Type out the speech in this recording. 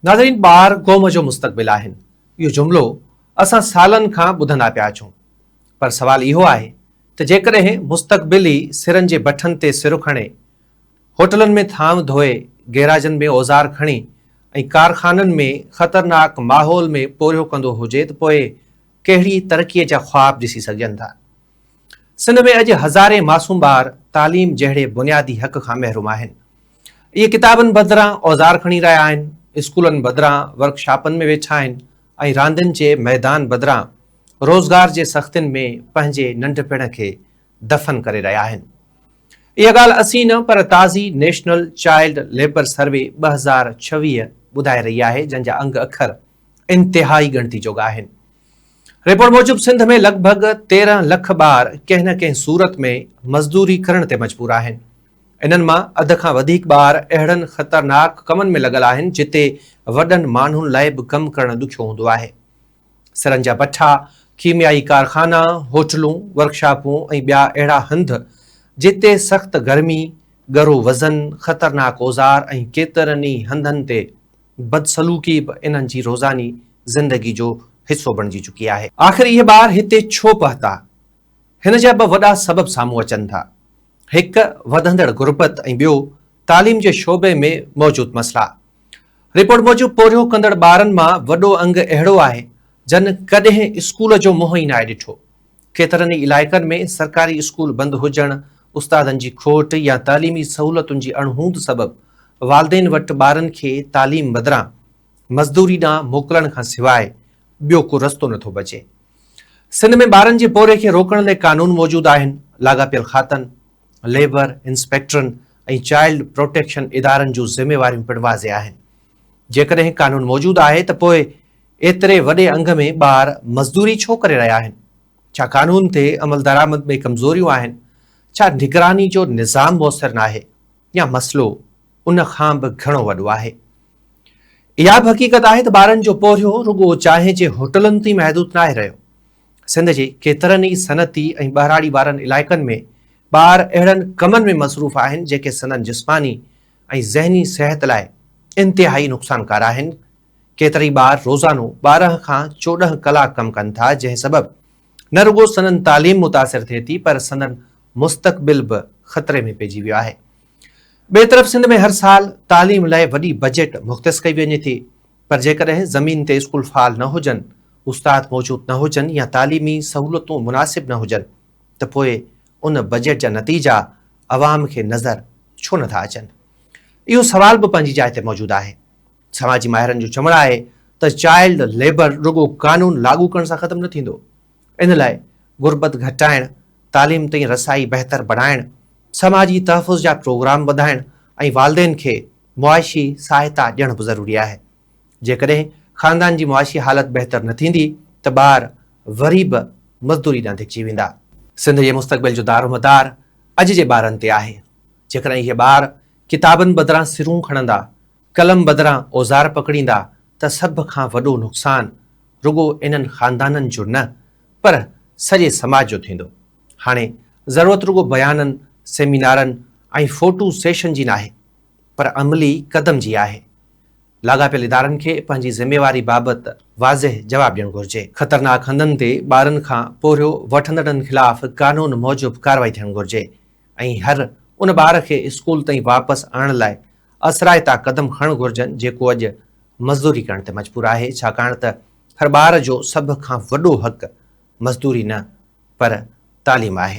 नाज़रीन, ॿार क़ौम जो मुस्तक़बिल आहिनि। इहो जुमिलो असां सालनि खां ॿुधंदा पिया अचूं, पर सवाल इहो आहे त जेकॾहिं मुस्तक़बिल ई सिरनि जे बठनि ते सिर खणे, होटलनि में थांव धोए, गैराजनि में औज़ार खणी ऐं कारखाननि में ख़तरनाक माहौल में पोरियो कंदो हुजे त पोइ कहिड़ी तरक़ीअ जा ख़्वाब ॾिसी सघजनि था। सिंध में अॼु हज़ारे मासूम ॿार तालीम जहिड़े बुनियादी हक़ खां महरूम आहिनि। इहे किताबनि बदिरां औज़ार खणी रहिया आहिनि, स्कूलनि बदिरां वर्कशॉपनि में वेठा आहिनि ऐं रांदियुनि जे मैदान बदिरां रोज़गार जे सख़्तियुनि में पंहिंजे नंढपिण खे दफ़न करे रहिया आहिनि। इहा ॻाल्हि असीं न, पर ताज़ी नेशनल चाइल्ड लेबर सर्वे 2026 ॿुधाए रही आहे, जंहिंजा अंग अखर इंतिहाई ॻणती जोॻा आहिनि। रिपोर्ट मूजिबि सिंध में लॻभॻि 13 लख ॿार कंहिं न कंहिं सूरत में मज़दूरी करण ते मजबूर आहिनि। इन्हनि मां अध खां वधीक ॿार अहिड़नि ख़तरनाक कमनि में लॻल आहिनि जिते वॾनि माण्हुनि लाइ बि कमु करणु ॾुखियो हूंदो आहे। सिरनि जा भठा, कीमियाई कारखाना, होटलूं, वर्कशॉपूं ऐं ॿिया अहिड़ा हंध जिते सख़्त गर्मी, ॻरो वज़न, ख़तरनाक औज़ार ऐं केतिरनि ई हंधनि ते बदसलूकी बि इन्हनि जी रोज़ानी ज़िंदगी जो हिसो बणिजी चुकी आहे। आख़िर इहे ॿार हिते छो पहुता? हिन जा ॿ वॾा सबब साम्हूं अचनि था। हिकु वधंदड़ गुरबत ऐं ॿियो तालीम जे शोबे में मौजूदु मसइला। रिपोर्ट मूजिबि पोरियो कंदड़ ॿारनि मां वॾो अंग अहिड़ो आहे जन कॾहिं स्कूल जो मुंहुं ई नाहे ॾिठो। केतिरनि ई इलाइक़नि में सरकारी स्कूल बंदि हुजण, उस्तादनि जी खोट या तालीमी सहूलियतुनि जी अणहूंद सबबि वालदेन वटि ॿारनि खे तालीम बदिरां मज़दूरी ॾांहुं मोकिलण खां सवाइ ॿियो को रस्तो नथो बचे। सिंध में ॿारनि जे पोरे खे रोकण लाइ कानून मौजूदु आहिनि। लाॻापियल खातनि, लेबर इंस्पेक्टरनि ऐं चाइल्ड प्रोटेक्शन इदारनि जूं ज़िम्मेवारियूं पिणु वाज़े आहिनि। जेकॾहिं कानून मौजूदु आहे त पोइ एतिरे वॾे अंग में ॿार मज़दूरी छो करे रहिया आहिनि? छा कानून ते अमल दरामद में कमज़ोरियूं आहिनि? छा निगरानी जो निज़ाम मुयसरु न आहे, या मसइलो उन खां बि घणो वॾो आहे? इहा बि हक़ीक़त आहे त ॿारनि जो पोरियो रुॻो चांहि जे होटलनि ताईं महदूद न आहे रहियो। सिंध जे केतिरनि ई सनअती ऐं ॿाराड़ी वारनि इलाइक़नि में ॿार अहिड़नि कमनि में मसरूफ़ आहिनि जेके संदनि जिस्मानी ऐं ज़हनी सिहत लाइ इंतिहाई नुक़सानकार आहिनि। केतिरा ई ॿार रोज़ानो 12 खां 14 कलाक कमु कनि था, जंहिं सबबि न रुॻो संदनि तालीम मुतासिर थिए थी, पर संदनि मुस्तक़बिल बि ख़तरे में पइजी वियो आहे। ॿिए तरफ़ सिंध में हर साल तालीम लाइ वॾी बजट मुख़्तस कई वञे थी, पर जेकॾहिं ज़मीन ते स्कूल फ़ाल न हुजनि, उस्ताद मौजूदु न हुजनि या तालीमी सहूलियतूं मुनासिब न हुजनि, त पोइ उन बजट जा नतीजा अवाम खे नज़र छो नथा अचनि? इहो सवाल बि पंहिंजी जाइ ते मौजूदु आहे। समाजी माहिरनि जो चवणु आहे त चाइल्ड लेबर रुॻो कानून लागू करण सां ख़तमु न थींदो। इन लाइ गुरबत घटाइण, तालीम ताईं रसाई बहितर बणाइण, समाजी तहफ़ुज़ जा प्रोग्राम वधाइण ऐं वालदेन खे मुआशी सहायता ॾियण बि ज़रूरी आहे। जेकॾहिं ख़ानदान जी मुआशी हालत बहितर न थींदी त ॿार वरी बि मज़दूरी ॾांहुं धिकिजी वेंदा। सिंध जे मुस्तक़बिल जो दारोमदार अॼु जे ॿारनि ते आहे। जेकॾहिं इहे ॿार किताबनि बदिरां सिरूं खणंदा, कलम बदिरां औज़ार पकड़ींदा, त सभ खां वॾो नुक़सानु रुॻो इन्हनि ख़ानदाननि जो न, पर सॼे समाज जो थींदो। हाणे ज़रूरत रुॻो बयाननि, सेमिनारनि ऐं फ़ोटू सेशन जी न आहे, पर अमली क़दम जी आहे। लाॻापियल इदारनि खे पंहिंजी ज़िम्मेवारी बाबति वाज़िह जवाबु ॾियणु घुरिजे। ख़तरनाक हंधनि ते ॿारनि खां पोरियो वठंदड़नि ख़िलाफ़ कानून मूजिबि कार्रवाई थियणु घुरिजे ऐं हर उन ॿार खे स्कूल ताईं वापसि आणण लाइ असराइता क़दम खणणु घुरिजनि जेको अॼु मज़दूरी करण ते मजबूर आहे, छाकाणि त हर ॿार जो सभ खां वॾो हक़ मज़दूरी न, पर तालीम आहे।